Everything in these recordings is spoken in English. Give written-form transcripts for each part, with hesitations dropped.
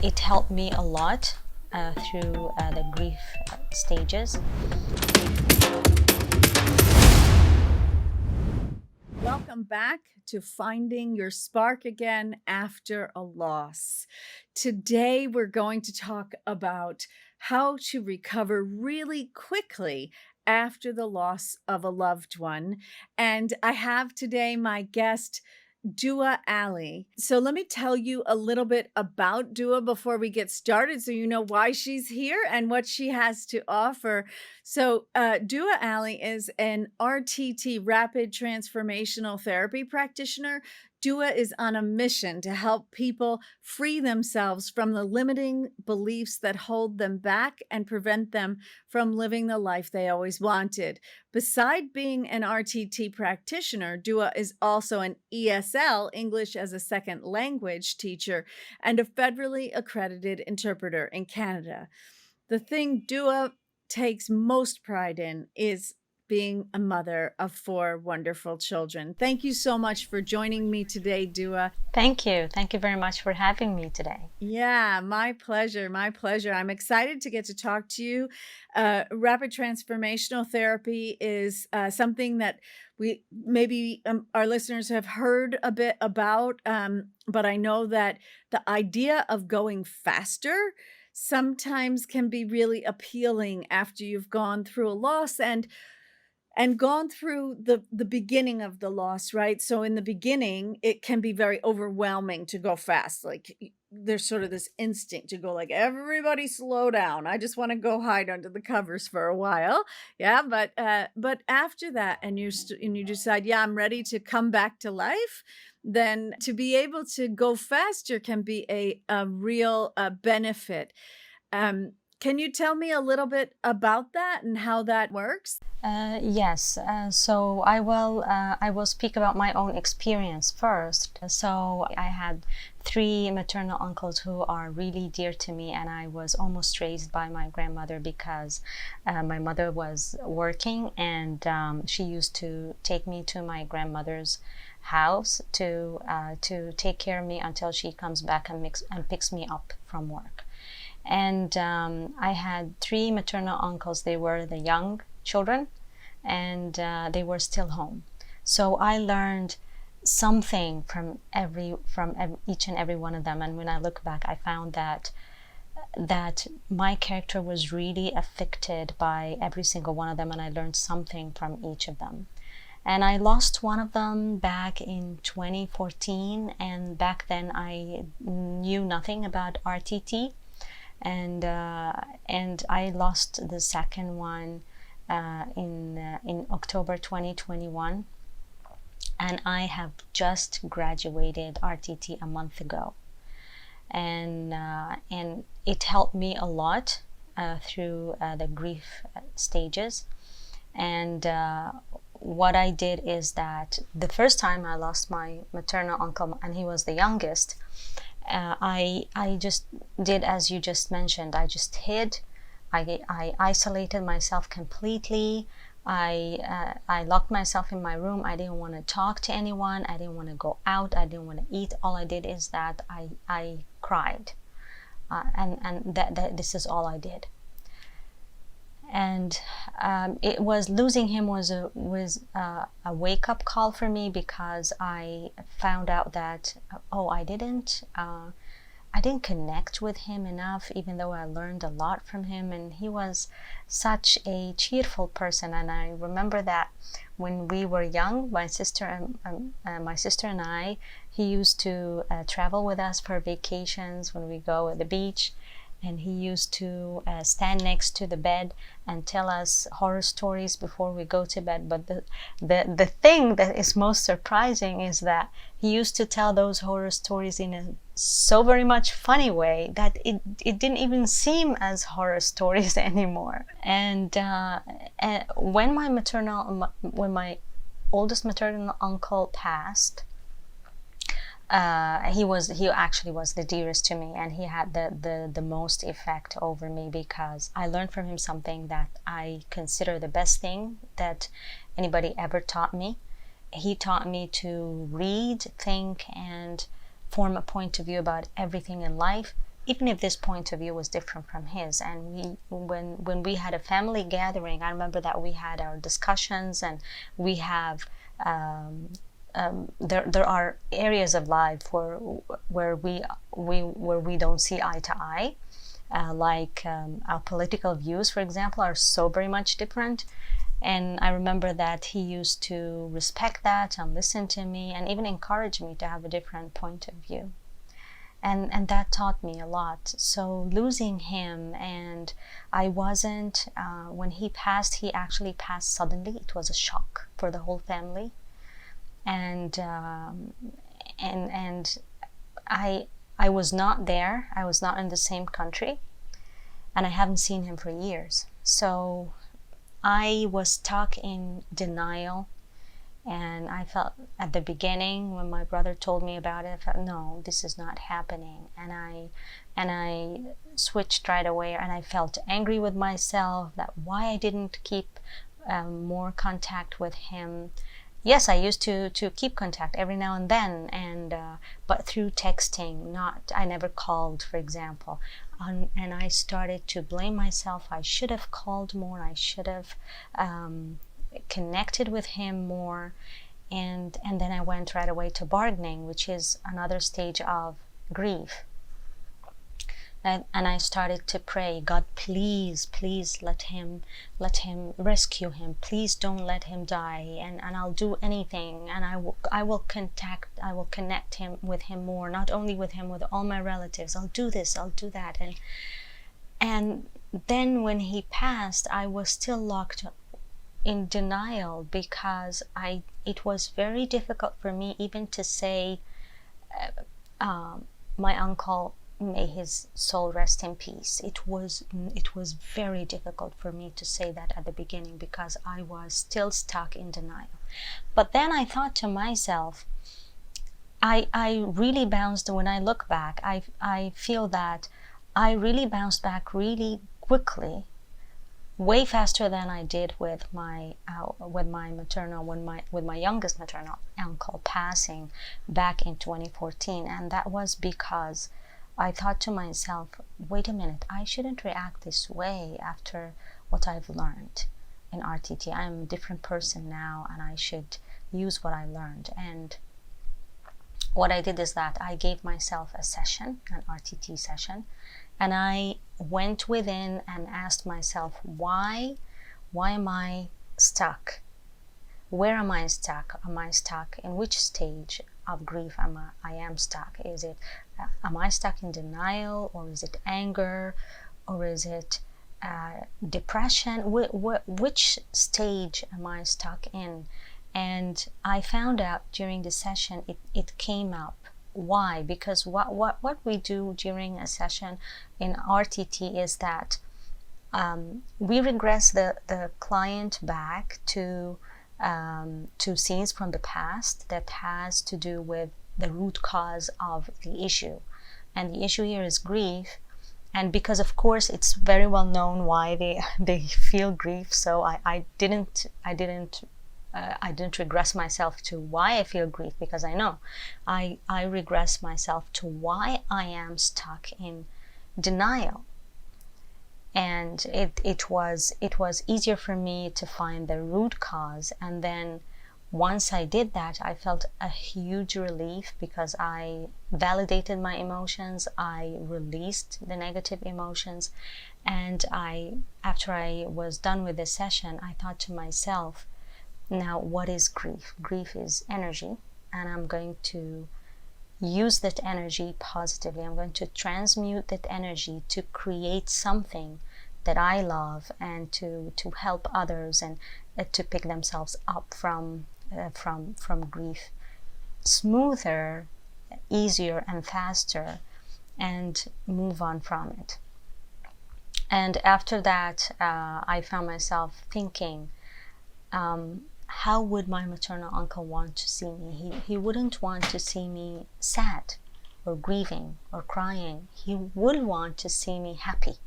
it helped me a lot through the grief stages. Welcome back to Finding Your Spark Again After a Loss. Today, we're going to talk about how to recover really quickly after the loss of a loved one. And I have today my guest, Duaa Ali. So let me tell you a little bit about Duaa before we get started so you know why she's here and what she has to offer. So Duaa Ali is an RTT, Rapid Transformational Therapy practitioner. Duaa is on a mission to help people free themselves from the limiting beliefs that hold them back and prevent them from living the life they always wanted. Beside being an RTT practitioner, Duaa is also an ESL, English as a Second Language teacher, and a federally accredited interpreter in Canada. The thing Duaa takes most pride in is being a mother of 4 wonderful children. Thank you so much for joining me today, Duaa. Thank you. Thank you very much for having me today. Yeah, my pleasure. My pleasure. I'm excited to get to talk to you. Rapid Transformational Therapy is something that we maybe our listeners have heard a bit about, but I know that the idea of going faster sometimes can be really appealing after you've gone through a loss and gone through the beginning of the loss, right? So in the beginning, it can be very overwhelming to go fast. Like there's sort of this instinct to go like, everybody slow down. I just want to go hide under the covers for a while. Yeah, but after that and you decide, yeah, I'm ready to come back to life, then to be able to go faster can be a real benefit. Can you tell me a little bit about that and how that works? Yes, so I will speak about my own experience first. So I had 3 maternal uncles who are really dear to me, and I was almost raised by my grandmother because my mother was working, and she used to take me to my grandmother's house to take care of me until she comes back and picks me up from work. And I had 3 maternal uncles. They were the young children, and they were still home. So I learned something from each and every one of them. And when I look back, I found that my character was really affected by every single one of them, and I learned something from each of them. And I lost one of them back in 2014, and back then I knew nothing about RTT. And I lost the second one in October 2021, and I have just graduated RTT a month ago, and it helped me a lot through the grief stages. And what I did is that the first time I lost my maternal uncle, and he was the youngest, I just did as you just mentioned. I just hid. I isolated myself completely. I locked myself in my room. I didn't want to talk to anyone. I didn't want to go out. I didn't want to eat. All I did is that I cried, and that this is all I did. And it was losing him was a wake-up call for me, because I found out that I didn't connect with him enough, even though I learned a lot from him, and he was such a cheerful person. And I remember that when we were young, my sister and I, he used to travel with us for vacations when we go at the beach. And he used to stand next to the bed and tell us horror stories before we go to bed. But the thing that is most surprising is that he used to tell those horror stories in a so very much funny way that it didn't even seem as horror stories anymore. And when my oldest maternal uncle passed, he actually was the dearest to me, and he had the most effect over me, because I learned from him something that I consider the best thing that anybody ever taught me. He taught me to read, think, and form a point of view about everything in life even if this point of view was different from his. And when we had a family gathering, I remember that we had our discussions, and we have there are areas of life where we don't see eye to eye, like our political views, for example, are so very much different. And I remember that he used to respect that and listen to me and even encourage me to have a different point of view. And that taught me a lot. So losing him, and I wasn't, when he passed, he actually passed suddenly. It was a shock for the whole family. And I was not there. I was not in the same country, and I haven't seen him for years. So I was stuck in denial, and I felt at the beginning when my brother told me about it, I felt, no, this is not happening. And I switched right away, and I felt angry with myself that why I didn't keep more contact with him. Yes, I used to keep contact every now and then, and but through texting. I never called, for example. And I started to blame myself. I should have called more. I should have connected with him more. And then I went right away to bargaining, which is another stage of grief. And I started to pray, God, please let him rescue him. Please don't let him die. And I'll do anything. And I will connect him with him more. Not only with him, with all my relatives. I'll do this. I'll do that. And then when he passed, I was still locked in denial, because it was very difficult for me even to say, my uncle, may his soul rest in peace. It was very difficult for me to say that at the beginning, because I was still stuck in denial. But then I thought to myself, I really bounced. When I look back, I feel that I really bounced back really quickly, way faster than I did with my youngest maternal uncle passing back in 2014. And that was because I thought to myself, wait a minute, I shouldn't react this way after what I've learned in RTT. I'm a different person now, and I should use what I learned. And what I did is that I gave myself a session, an RTT session, and I went within and asked myself, why am I stuck? Where am I stuck? Am I stuck in which stage of grief I am stuck? Am I stuck in denial, or is it anger, or is it depression? Which stage am I stuck in? And I found out during the session, it came up. Why? Because what we do during a session in RTT is that we regress the client back to scenes from the past that has to do with the root cause of the issue. And the issue here is grief. And because, of course, it's very well known why they feel grief, so I didn't regress myself to why I feel grief, because I know. I regress myself to why I am stuck in denial. And it was easier for me to find the root cause. And then once I did that, I felt a huge relief, because I validated my emotions, I released the negative emotions. And after I was done with the session, I thought to myself, now what is grief? Grief is energy, and I'm going to use that energy positively. I'm going to transmute that energy to create something that I love, and to help others, and to pick themselves up from grief smoother, easier, and faster, and move on from it. And after that, I found myself thinking, how would my maternal uncle want to see me? He wouldn't want to see me sad or grieving or crying. He would want to see me happy.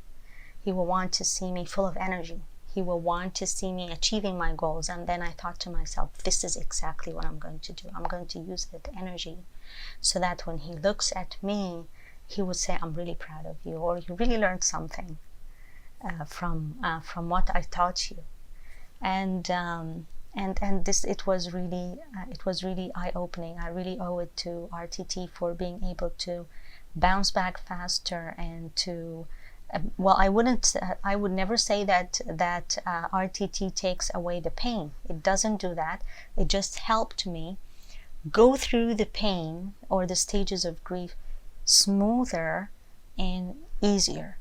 He will want to see me full of energy. He will want to see me achieving my goals. And then I thought to myself, this is exactly what I'm going to do. I'm going to use that energy so that when he looks at me, he would say, I'm really proud of you, or you really learned something from what I taught you. And this, it was really eye-opening. I really owe it to RTT for being able to bounce back faster and to well, I would never say that RTT takes away the pain. It doesn't do that. It just helped me go through the pain or the stages of grief smoother and easier.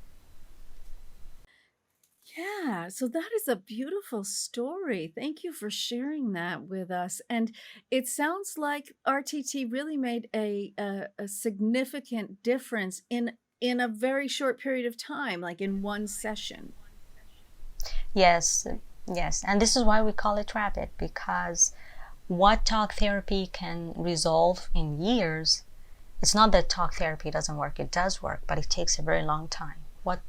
Yeah, so that is a beautiful story. Thank you for sharing that with us. And it sounds like RTT really made a significant difference in a very short period of time, like in one session. Yes, yes. And this is why we call it rapid, because what talk therapy can resolve in years, it's not that talk therapy doesn't work. It does work, but it takes a very long time. What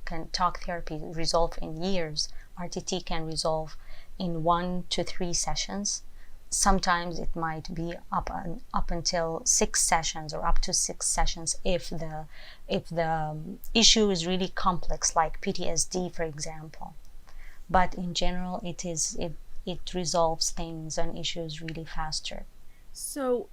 can talk therapy resolve in years, RTT can resolve in 1 to 3 sessions. Sometimes it might be up until 6 sessions, or up to 6 sessions if the issue is really complex, like PTSD, for example. But in general, it resolves things and issues really faster. So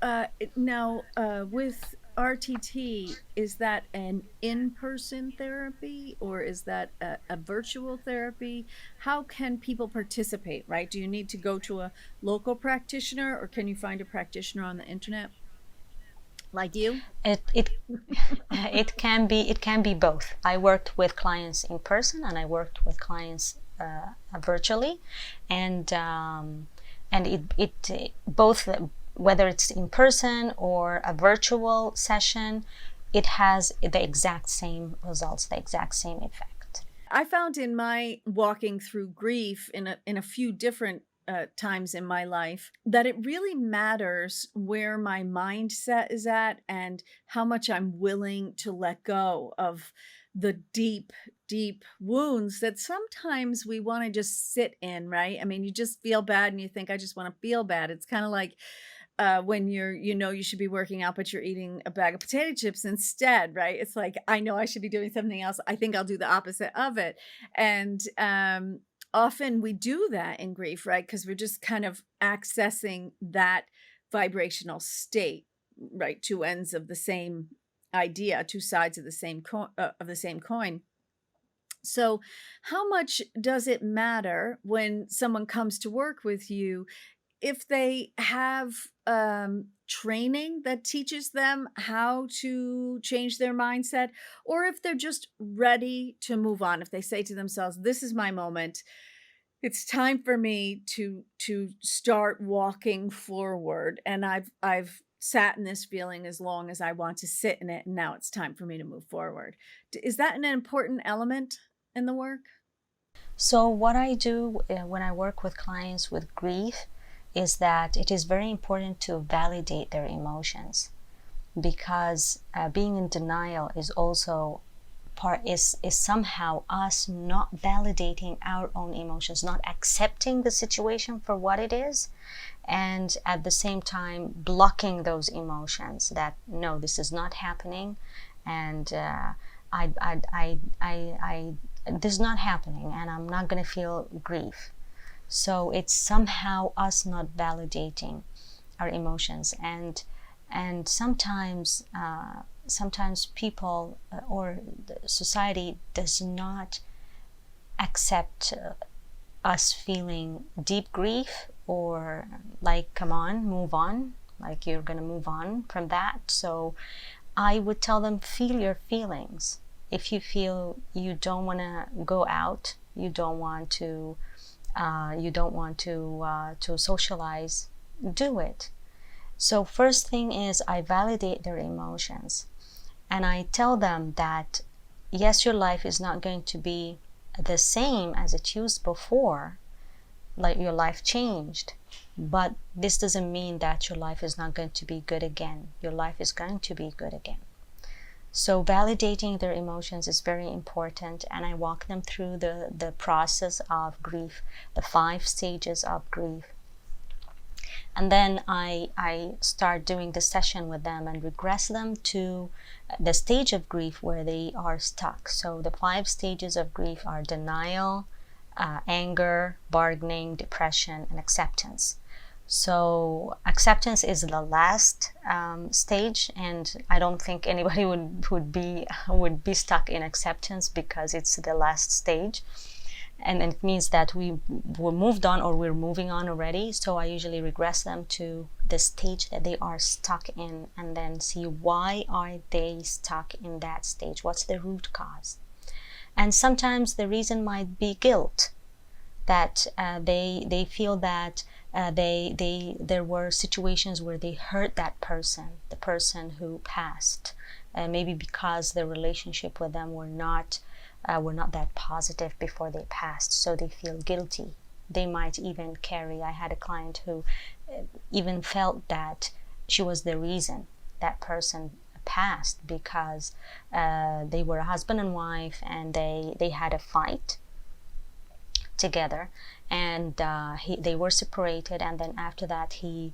now with RTT, is that an in-person therapy or is that a virtual therapy? How can people participate, right? Do you need to go to a local practitioner or can you find a practitioner on the internet like you? It it can be both. I worked with clients in person and I worked with clients virtually, and it both, whether it's in person or a virtual session, it has the exact same results, the exact same effect. I found in my walking through grief in a few different times in my life that it really matters where my mindset is at and how much I'm willing to let go of the deep, deep wounds that sometimes we want to just sit in, right? I mean, you just feel bad and you think, I just want to feel bad. It's kind of like when you know you should be working out, but you're eating a bag of potato chips instead, right? It's like, I know I should be doing something else. I think I'll do the opposite of it. And often we do that in grief, right? Because we're just kind of accessing that vibrational state, right? Two ends of the same idea, two sides of the same coin. So, how much does it matter when someone comes to work with you if they have training that teaches them how to change their mindset, or if they're just ready to move on, if they say to themselves, this is my moment, it's time for me to start walking forward, and I've sat in this feeling as long as I want to sit in it, and now it's time for me to move forward. Is that an important element in the work? So what I do when I work with clients with grief is that it is very important to validate their emotions, because being in denial is also is somehow us not validating our own emotions, not accepting the situation for what it is, and at the same time blocking those emotions that no, this is not happening, and I this is not happening, and I'm not going to feel grief. So it's somehow us not validating our emotions, and sometimes people or the society does not accept us feeling deep grief, or like, come on, move on, like you're gonna move on from that. So I would tell them, feel your feelings. If you feel you don't want to go out, you don't want to to socialize, do it. So first thing is I validate their emotions, and I tell them that yes, your life is not going to be the same as it used before, like your life changed, but this doesn't mean that your life is not going to be good again. Your life is going to be good again. So validating their emotions is very important, and I walk them through the process of grief, the 5 stages of grief. And then I start doing the session with them and regress them to the stage of grief where they are stuck. So the 5 stages of grief are denial, anger, bargaining, depression, and acceptance. So acceptance is the last stage, and I don't think anybody would be stuck in acceptance because it's the last stage, and it means that were moved on or we're moving on already. So I usually regress them to the stage that they are stuck in, and then see why are they stuck in that stage. What's the root cause? And sometimes the reason might be guilt, that they feel that there were situations where they hurt that person, the person who passed, maybe because the relationship with them were not that positive before they passed, so they feel guilty. They might even carry. I had a client who even felt that she was the reason that person passed, because they were a husband and wife, and they had a fight together, and they were separated, and then after that he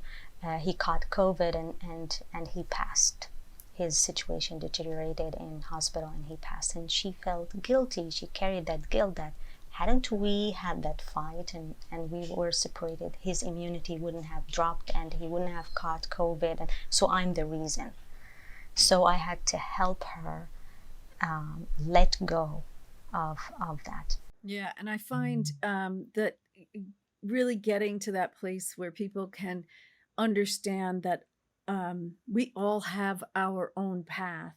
caught COVID, and he passed. His situation deteriorated in hospital and he passed, and she felt guilty. She carried that guilt that hadn't we had that fight and we were separated, his immunity wouldn't have dropped and he wouldn't have caught COVID, and so I'm the reason. So I had to help her let go of that. Yeah, and I find that really getting to that place where people can understand that we all have our own path.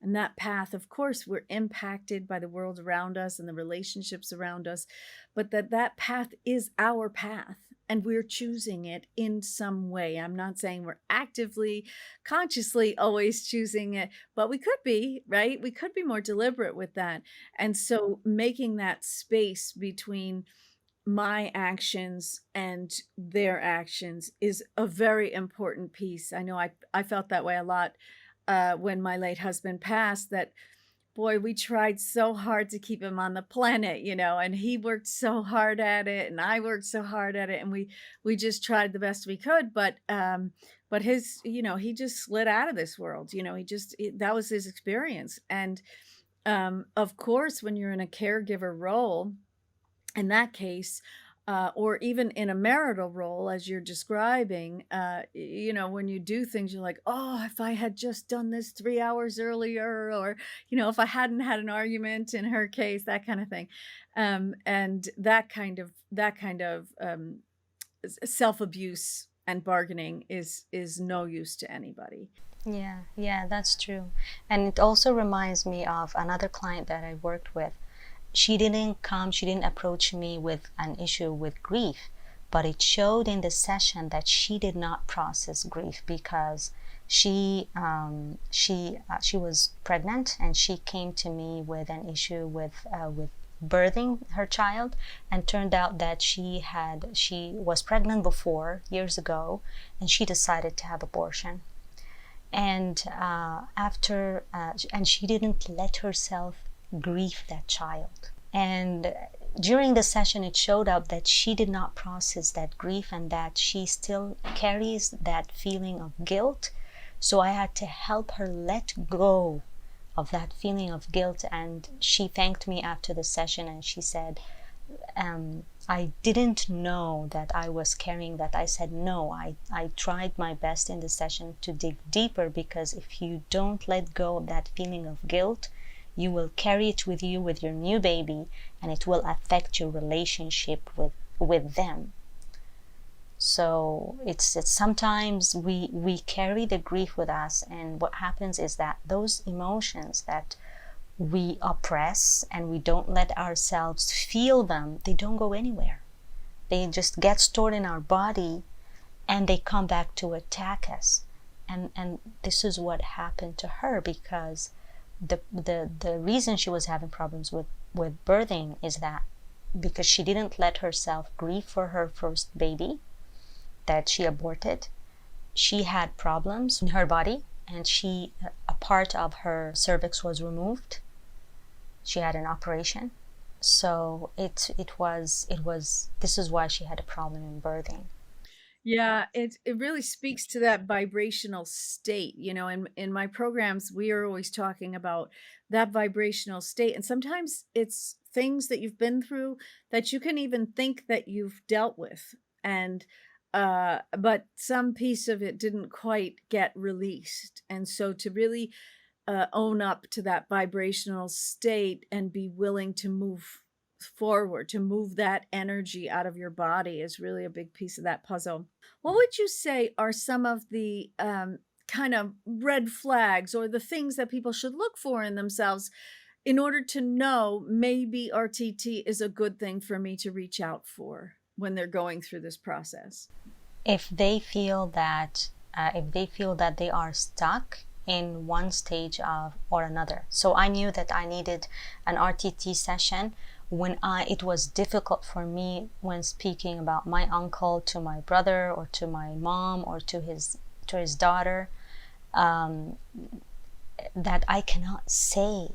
And that path, of course, we're impacted by the world around us and the relationships around us, but that path is our path and we're choosing it in some way. I'm not saying we're actively, consciously always choosing it, but we could be, right? We could be more deliberate with that. And so making that space between my actions and their actions is a very important piece. I know I felt that way a lot when my late husband passed, that boy, we tried so hard to keep him on the planet, and he worked so hard at it and I worked so hard at it, and we just tried the best we could, but his, he just slid out of this world. That was his experience. And of course, when you're in a caregiver role, in that case, or even in a marital role, as you're describing, when you do things, you're like, oh, if I had just done this 3 hours earlier, or, if I hadn't had an argument in her case, that kind of thing. And that kind of self-abuse and bargaining is no use to anybody. Yeah, that's true. And it also reminds me of another client that I worked with. She didn't approach me with an issue with grief, but it showed in the session that she did not process grief, because she was pregnant, and she came to me with an issue with birthing her child, and turned out that she was pregnant before, years ago, and she decided to have abortion. And and she didn't let herself grieve that child. And during the session, it showed up that she did not process that grief, and that she still carries that feeling of guilt. So I had to help her let go of that feeling of guilt. And she thanked me after the session, and she said, I didn't know that I was carrying that. I said, no, I tried my best in the session to dig deeper, because if you don't let go of that feeling of guilt, you will carry it with you with your new baby, and it will affect your relationship with them. So it's sometimes we carry the grief with us, and what happens is that those emotions that we oppress and we don't let ourselves feel them, they don't go anywhere. They just get stored in our body, and they come back to attack us. And this is what happened to her, because the reason she was having problems with birthing is that because she didn't let herself grieve for her first baby that she aborted. She had problems in her body, and a part of her cervix was removed. She had an operation. So this is why she had a problem in birthing. Yeah, it really speaks to that vibrational state. In my programs, we are always talking about that vibrational state. And sometimes it's things that you've been through that you can even think that you've dealt with. And but some piece of it didn't quite get released. And so to really own up to that vibrational state and be willing to move forward, to move that energy out of your body is really a big piece of that puzzle. What would you say are some of the kind of red flags or the things that people should look for in themselves in order to know maybe RTT is a good thing for me to reach out for when they're going through this process? If they feel that they are stuck in one stage of or another. So I knew that I needed an RTT session when it was difficult for me when speaking about my uncle to my brother or to my mom or to his daughter, um, that I cannot say,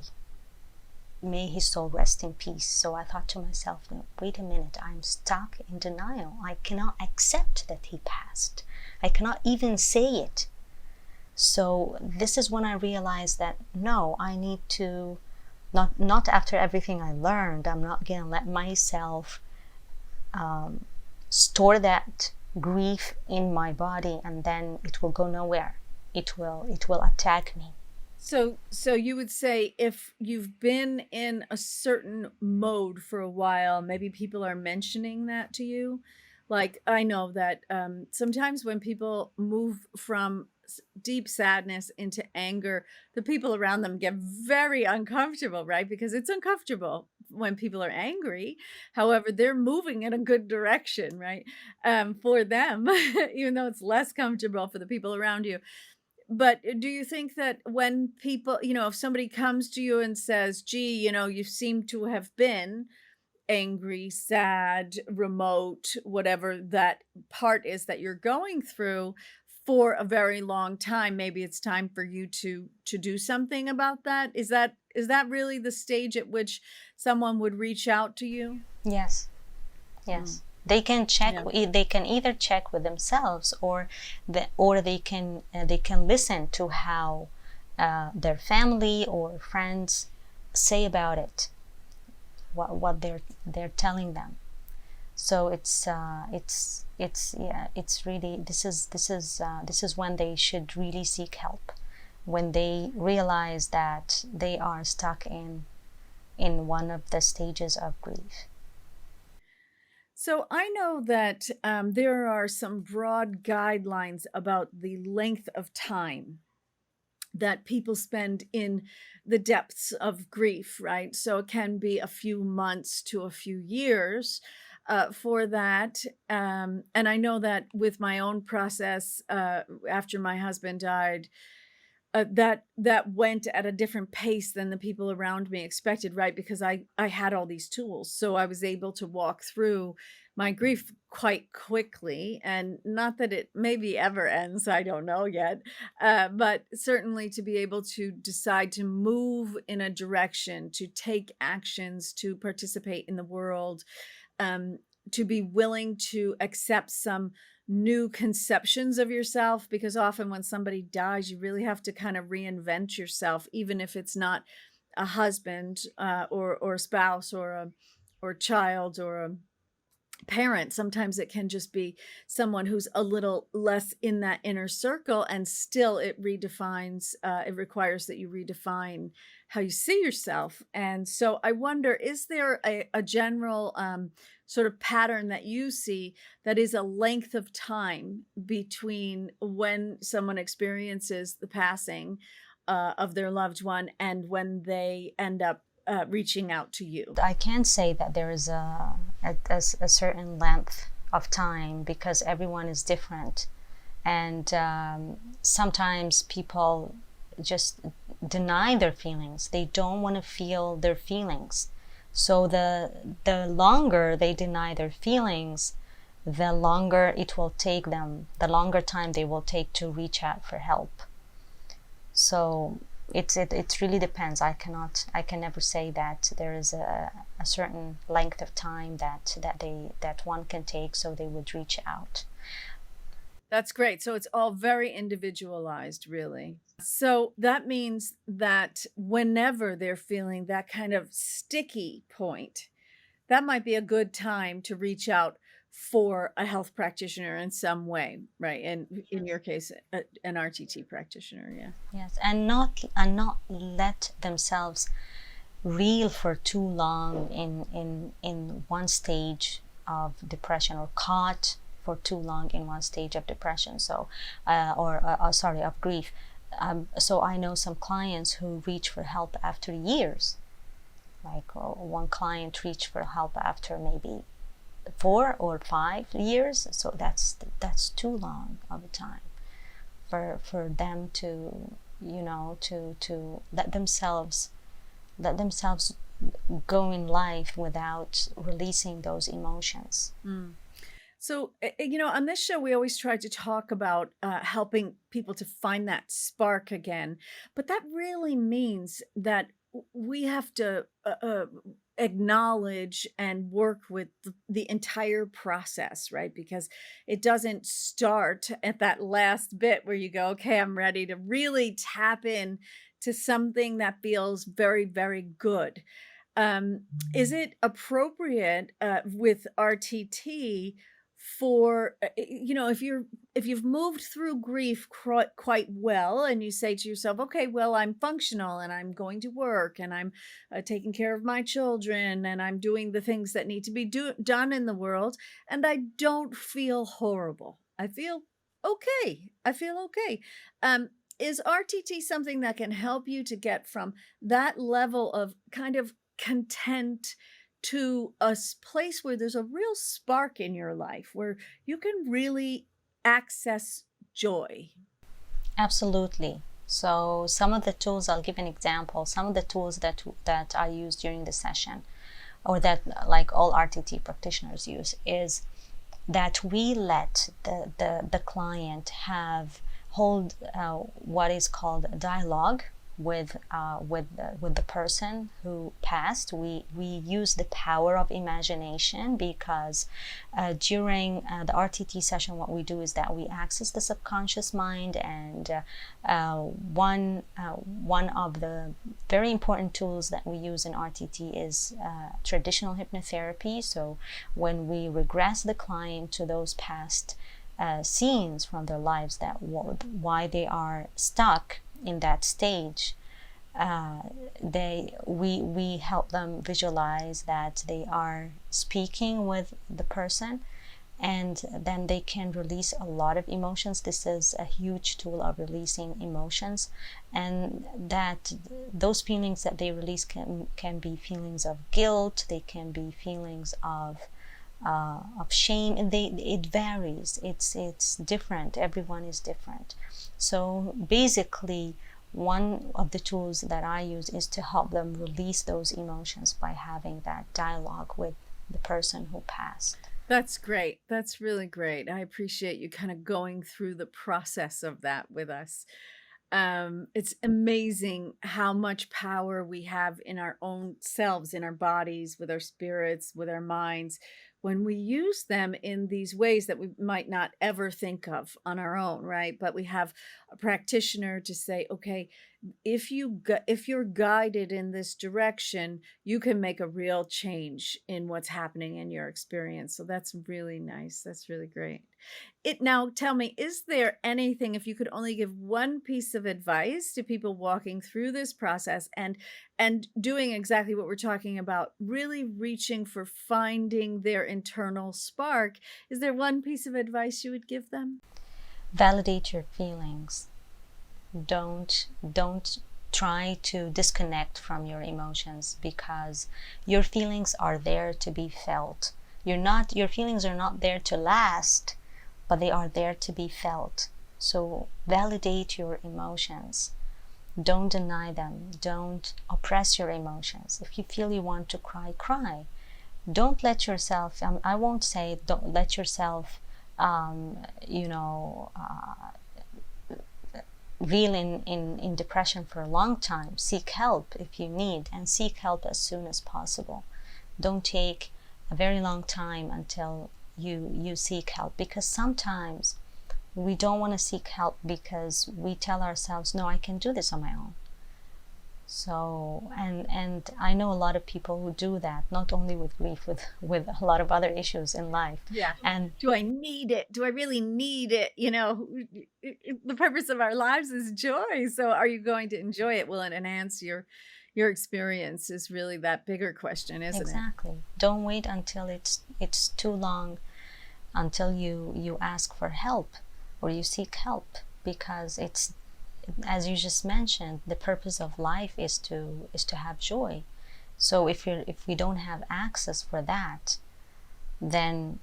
may his soul rest in peace. So I thought to myself, no, wait a minute, I'm stuck in denial. I cannot accept that he passed. I cannot even say it. So this is when I realized that no, I need to not after everything I learned, I'm not gonna let myself store that grief in my body, and then it will go nowhere. It will attack me. So you would say if you've been in a certain mode for a while, maybe people are mentioning that to you. Like I know that sometimes when people move from deep sadness into anger, the people around them get very uncomfortable, right? Because it's uncomfortable when people are angry. However, they're moving in a good direction, right? For them, even though it's less comfortable for the people around you. But do you think that when people, if somebody comes to you and says, gee, you seem to have been angry, sad, remote, whatever that part is that you're going through for a very long time, maybe it's time for you to do something about that? Is that really the stage at which someone would reach out to you? Yes. Mm, Yes, they can check. yeah. They can either check with themselves, or they can listen to how their family or friends say about it, what they're telling them. So it's really, this is when they should really seek help, when they realize that they are stuck in one of the stages of grief. So I know that there are some broad guidelines about the length of time that people spend in the depths of grief, right? So it can be a few months to a few years for that. And I know that with my own process, after my husband died, that went at a different pace than the people around me expected, right? Because I had all these tools, so I was able to walk through my grief quite quickly, and not that it maybe ever ends, I don't know yet, but certainly to be able to decide to move in a direction, to take actions, to participate in the world, um, to be willing to accept some new conceptions of yourself, because often when somebody dies, you really have to kind of reinvent yourself, even if it's not a husband or spouse or child or a parent. Sometimes it can just be someone who's a little less in that inner circle, and still it requires that you redefine how you see yourself. And so I wonder, is there a general sort of pattern that you see that is a length of time between when someone experiences the passing of their loved one and when they end up reaching out to you? I can't say that there is a certain length of time, because everyone is different, and sometimes people just deny their feelings. They don't want to feel their feelings. So the longer they deny their feelings, the longer it will take them, the longer time they will take to reach out for help. So it really depends. I can never say that there is a certain length of time that one can take so they would reach out. That's great. So it's all very individualized, really. So that means that whenever they're feeling that kind of sticky point, that might be a good time to reach out for a health practitioner in some way, right? And in your case, an RTT practitioner, yeah. Yes, not let themselves reel for too long in one stage of depression, or caught for too long in one stage of depression. So, sorry, of grief. So I know some clients who reach for help after years. Like one client reached for help after maybe 4 or 5 years. So that's too long of a time for them to, to let themselves go in life without releasing those emotions. So, on this show, we always try to talk about helping people to find that spark again. But that really means that we have to acknowledge and work with the entire process, right? Because it doesn't start at that last bit where you go, okay, I'm ready to really tap in to something that feels very, very good. Um, is it appropriate with RTT for if you've moved through grief quite well, and you say to yourself, okay, well, I'm functional and I'm going to work and I'm taking care of my children and I'm doing the things that need to be done in the world, and I don't feel horrible. I feel okay. I feel okay. Is RTT something that can help you to get from that level of kind of content to a place where there's a real spark in your life where you can really access joy? Absolutely. So some of the tools, I'll give an example. Some of the tools that I use during the session, or that like all RTT practitioners use, is that we let the client hold what is called a dialogue with the person who passed. We use the power of imagination, because during the RTT session, what we do is that we access the subconscious mind, and one of the very important tools that we use in RTT is traditional hypnotherapy. So when we regress the client to those past scenes from their lives, that why they are stuck in that stage, we help them visualize that they are speaking with the person, and then they can release a lot of emotions. This is a huge tool of releasing emotions, and that those feelings that they release can be feelings of guilt, they can be feelings of shame, and it varies. It's different. Everyone is different. So basically, one of the tools that I use is to help them release those emotions by having that dialogue with the person who passed. That's great. That's really great. I appreciate you kind of going through the process of that with us. It's amazing how much power we have in our own selves, in our bodies, with our spirits, with our minds, when we use them in these ways that we might not ever think of on our own, right? But we have a practitioner to say, okay, if you're guided in this direction, you can make a real change in what's happening in your experience. So that's really nice. That's really great. It now tell me, is there anything, if you could only give one piece of advice to people walking through this process and doing exactly what we're talking about, really reaching for finding their internal spark, is there one piece of advice you would give them? Validate your feelings. Don't try to disconnect from your emotions, because your feelings are there to be felt. Your feelings are not there to last, but they are there to be felt. So validate your emotions. Don't deny them. Don't oppress your emotions. If you feel you want to cry, cry. Don't let yourself, I won't say don't let yourself, you know, reel in depression for a long time. Seek help if you need, and seek help as soon as possible. Don't take a very long time until you seek help, because sometimes we don't want to seek help because we tell ourselves, no, I can do this on my own. So, and I know a lot of people who do that, not only with grief, with a lot of other issues in life. Yeah. And Do I need it? Do I really need it? You know, the purpose of our lives is joy. So are you going to enjoy it? Will it enhance your experience is really that bigger question, isn't it? exactly, don't wait until it's too long until you ask for help or you seek help, because it's, as you just mentioned, the purpose of life is to have joy. So if we don't have access for that, then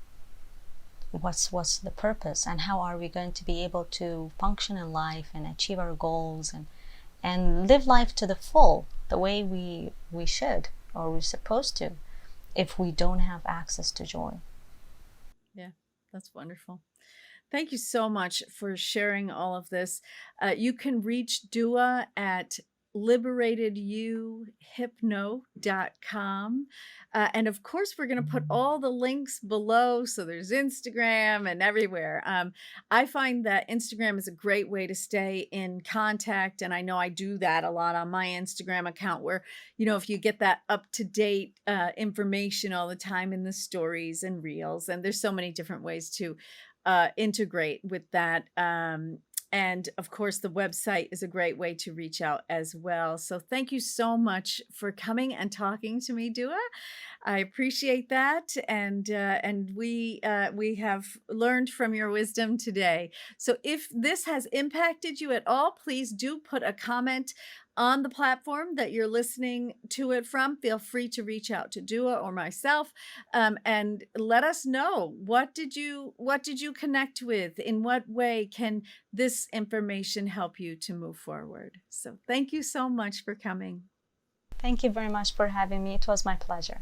what's the purpose, and how are we going to be able to function in life and achieve our goals and live life to the full, the way we should or we're supposed to, if we don't have access to joy? Yeah, that's wonderful. Thank you so much for sharing all of this. You can reach Duaa at liberatedhypno.com. And of course, we're going to put all the links below. So there's Instagram and everywhere. I find that Instagram is a great way to stay in contact. And I know I do that a lot on my Instagram account, where, you know, if you get that up to date information all the time in the stories and reels, and there's so many different ways to integrate with that. And of course, the website is a great way to reach out as well. So thank you so much for coming and talking to me, Duaa. I appreciate that, and we have learned from your wisdom today. So if this has impacted you at all, please do put a comment on the platform that you're listening to it from. Feel free to reach out to Duaa or myself, and let us know, what did you connect with? In what way can this information help you to move forward? So thank you so much for coming. Thank you very much for having me. It was my pleasure.